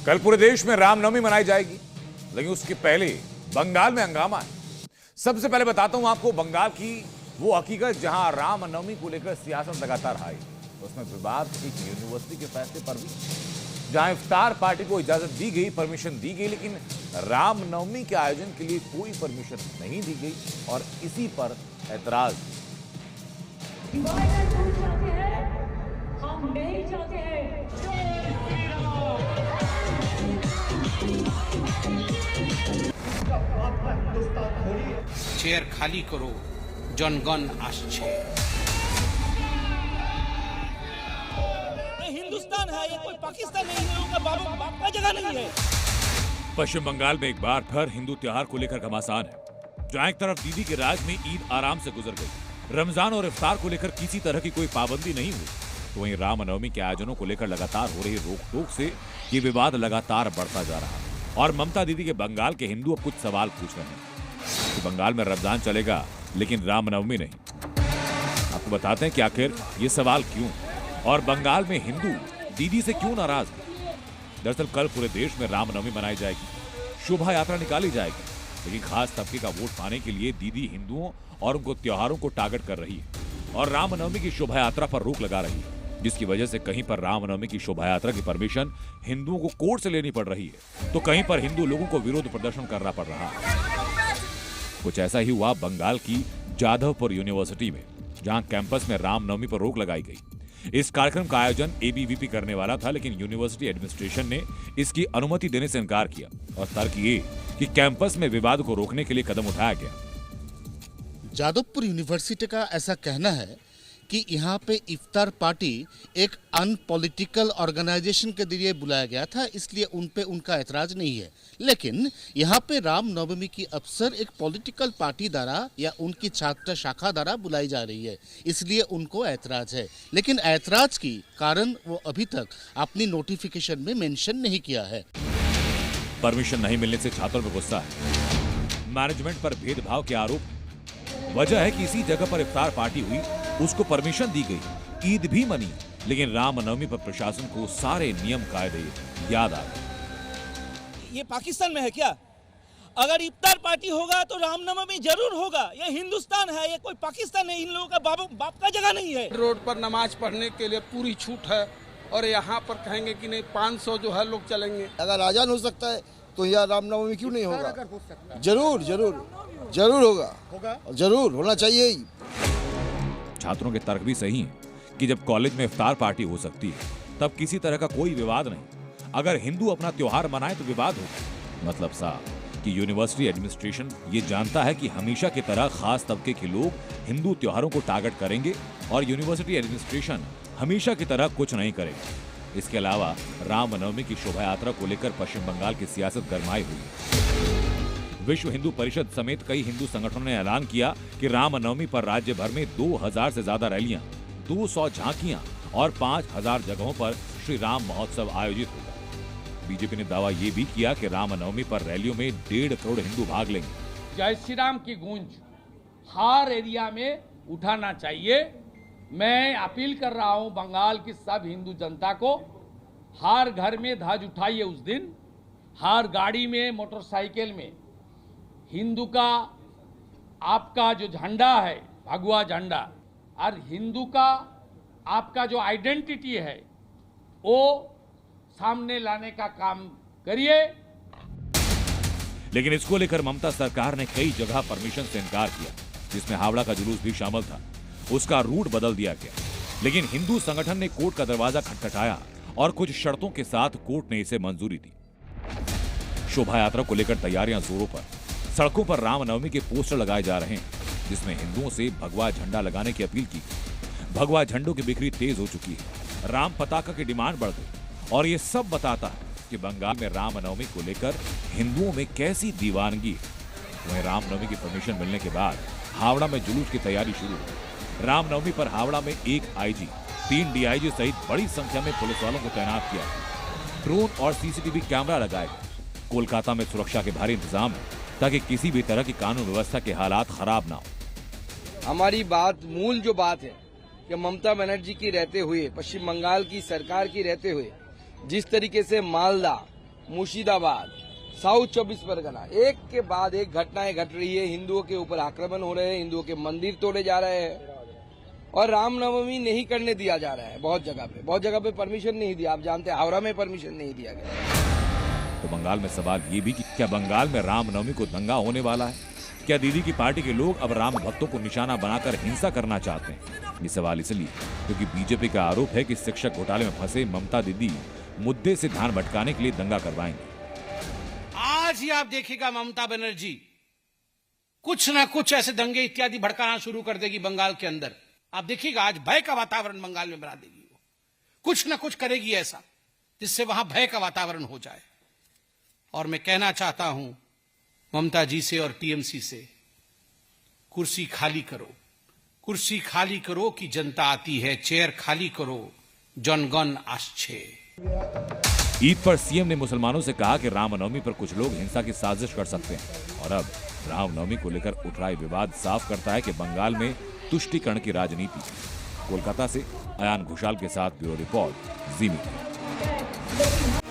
कल पूरे देश में रामनवमी मनाई जाएगी, लेकिन उसके पहले बंगाल में हंगामा है। सबसे पहले बताता हूं आपको बंगाल की वो हकीकत जहां रामनवमी को लेकर सियासत लगातार हाई। उसमें विवाद एक यूनिवर्सिटी के फैसले पर भी, जहां इफ्तार पार्टी को इजाजत दी गई, परमिशन दी गई, लेकिन रामनवमी के आयोजन के लिए कोई परमिशन नहीं दी गई और इसी पर ऐतराज। हम नहीं चाहते हैं। চেয়ার খালি করো, জনগণ আসছে। हिंदुस्तान है, ये कोई पाकिस्तान नहीं है, उनका बाप का जगह नहीं है। पश्चिम बंगाल में एक बार फिर हिंदू त्योहार को लेकर घमासान है। जहां एक तरफ दीदी के राज में ईद आराम से गुजर गई, रमजान और इफ्तार को लेकर किसी तरह की कोई पाबंदी नहीं हुई, तो वहीं रामनवमी के आयोजनों को लेकर लगातार हो रही रोक टोक से ये विवाद लगातार बढ़ता जा रहा है। और ममता दीदी के बंगाल के हिंदू अब कुछ सवाल पूछ रहे हैं कि बंगाल में रमजान चलेगा लेकिन रामनवमी नहीं। आपको बताते हैं कि आखिर ये सवाल क्यों और बंगाल में हिंदू दीदी से क्यों नाराज है। दरअसल कल पूरे देश में रामनवमी मनाई जाएगी, शोभा यात्रा निकाली जाएगी, लेकिन खास तबके का वोट पाने के लिए दीदी हिंदुओं और उनको त्योहारों को टारगेट कर रही है और रामनवमी की शोभा यात्रा पर रोक लगा रही है, जिसकी वजह से कहीं पर रामनवमी की शोभा यात्रा की परमिशन हिंदुओं को कोर्ट से लेनी पड़ रही है, तो कहीं पर हिंदू लोगों को विरोध प्रदर्शन करना पड़ रहा है। कुछ ऐसा ही हुआ बंगाल की जाधवपुर यूनिवर्सिटी में, जहां कैंपस में रामनवमी पर रोक लगाई गई। इस कार्यक्रम का आयोजन एबीवीपी करने वाला था, लेकिन यूनिवर्सिटी एडमिनिस्ट्रेशन ने इसकी अनुमति देने से इनकार किया और तर्क ये कि कैंपस में विवाद को रोकने के लिए कदम उठाया गया। जादवपुर यूनिवर्सिटी का ऐसा कहना है कि यहाँ पे इफ्तार पार्टी एक अनपॉलिटिकल ऑर्गेनाइजेशन के जरिए बुलाया गया था, इसलिए उन पे उनका ऐतराज नहीं है। लेकिन यहाँ पे रामनवमी की अवसर एक पॉलिटिकल पार्टी द्वारा या उनकी छात्र शाखा द्वारा बुलाई जा रही है, इसलिए उनको ऐतराज है। लेकिन ऐतराज की कारण वो अभी तक अपनी नोटिफिकेशन में मेंशन नहीं किया है। परमिशन नहीं मिलने से छात्रों में गुस्सा है, मैनेजमेंट पर भेदभाव के आरोप। वजह है कि इसी जगह पर इफ्तार पार्टी हुई, उसको परमिशन दी गई, ईद भी मनी, लेकिन रामनवमी पर प्रशासन को सारे नियम कायदे याद आ गए। ये पाकिस्तान में है क्या? अगर इफ्तार पार्टी होगा तो रामनवमी जरूर होगा। ये हिंदुस्तान है, ये कोई पाकिस्तान नहीं। इन लोगों का बाप का जगह नहीं है। रोड पर नमाज पढ़ने के लिए पूरी छूट है और यहाँ पर कहेंगे कि नहीं 500 जो है लोग चलेंगे। अगर आजान हो सकता है तो यहाँ रामनवमी क्यों नहीं होगा? जरूर जरूर जरूर होगा, जरूर होना चाहिए ही। छात्रों के तर्क भी सही हैं कि जब कॉलेज में इफ्तार पार्टी हो सकती है तब किसी तरह का कोई विवाद नहीं। अगर हिंदू अपना त्योहार मनाए तो विवाद होगा। मतलब साफ कि यूनिवर्सिटी एडमिनिस्ट्रेशन ये जानता है कि हमेशा की तरह खास तबके के लोग हिंदू त्योहारों को टारगेट करेंगे और यूनिवर्सिटी एडमिनिस्ट्रेशन हमेशा की तरह कुछ नहीं करेगा। इसके अलावा रामनवमी की शोभा यात्रा को लेकर पश्चिम बंगाल की सियासत गरमाई हुई। विश्व हिंदू परिषद समेत कई हिंदू संगठनों ने ऐलान किया कि रामनवमी पर राज्य भर में 2000 से ज्यादा रैलियां, 200 झांकियां और 5000 जगहों पर श्री राम महोत्सव आयोजित होगा। बीजेपी ने दावा ये भी किया कि रामनवमी पर रैलियों में 1.5 करोड़ हिंदू भाग लेंगे। जय श्री राम की गूंज हर एरिया में उठाना चाहिए। मैं अपील कर रहा हूं बंगाल की सब हिंदू जनता को, हर घर में ध्वज उठाइए उस दिन, हर गाड़ी में, मोटरसाइकिल में हिंदू का आपका जो झंडा है, भगवा झंडा, और हिंदू का आपका जो आइडेंटिटी है वो सामने लाने का काम करिए। लेकिन इसको लेकर ममता सरकार ने कई जगह परमिशन से इनकार किया, जिसमें हावड़ा का जुलूस भी शामिल था। उसका रूट बदल दिया गया, लेकिन हिंदू संगठन ने कोर्ट का दरवाजा खटखटाया और कुछ शर्तों के साथ कोर्ट ने इसे मंजूरी दी। शोभा यात्रा को लेकर तैयारियां जोरों पर। सड़कों पर रामनवमी के पोस्टर लगाए जा रहे हैं, जिसमें हिंदुओं से भगवा झंडा लगाने की अपील की। भगवा झंडों की बिक्री तेज हो चुकी है, राम पताका की डिमांड बढ़ गई और ये सब बताता है कि बंगाल में रामनवमी को लेकर हिंदुओं में कैसी दीवानगी है। वहीं रामनवमी की परमिशन मिलने के बाद हावड़ा में जुलूस की तैयारी शुरू हुई। रामनवमी पर हावड़ा में 1 आईजी, 3 डीआईजी सहित बड़ी संख्या में पुलिस वालों को तैनात किया। ड्रोन और सीसीटीवी कैमरा लगाए गए। कोलकाता में सुरक्षा के भारी इंतजाम है ताकि किसी भी तरह की कानून व्यवस्था के हालात खराब ना हो। हमारी बात, मूल जो बात है कि ममता बनर्जी की रहते हुए, पश्चिम बंगाल की सरकार की रहते हुए जिस तरीके से मालदा मुर्शिदाबाद, साउथ 24 परगना, एक के बाद एक घटनाएं घट रही है। हिंदुओं के ऊपर आक्रमण हो रहे हैं, हिंदुओं के मंदिर तोड़े जा रहे हैं और रामनवमी नहीं करने दिया जा रहा है। बहुत जगह पे परमिशन नहीं दिया। आप जानते हैं हावड़ा में परमिशन नहीं दिया गया। तो बंगाल में सवाल ये भी कि क्या बंगाल में रामनवमी को दंगा होने वाला है? क्या दीदी की पार्टी के लोग अब राम भक्तों को निशाना बनाकर हिंसा करना चाहते हैं? ये सवाल इसलिए क्योंकि बीजेपी का आरोप है कि शिक्षक घोटाले में फंसे ममता दीदी मुद्दे से ध्यान भटकाने के लिए दंगा करवाएंगे। आज ही आप देखिएगा ममता बनर्जी कुछ ना कुछ ऐसे दंगे इत्यादि भड़काना शुरू कर देगी बंगाल के अंदर। आप देखिएगा आज भय का वातावरण बंगाल में बना देगी। वो कुछ ना कुछ करेगी ऐसा जिससे वहां भय का वातावरण हो जाए। और मैं कहना चाहता हूं ममता जी से और टीएमसी से, कुर्सी खाली करो, कुर्सी खाली करो कि जनता आती है, चेयर खाली करो, जनगण आश्चे। ईद पर सीएम ने मुसलमानों से कहा कि रामनवमी पर कुछ लोग हिंसा की साजिश कर सकते हैं और अब रामनवमी को लेकर उठ रहा विवाद साफ करता है कि बंगाल में तुष्टीकरण की राजनीति। कोलकाता से अयान घोषाल के साथ ब्यूरो रिपोर्ट, जी मीडिया।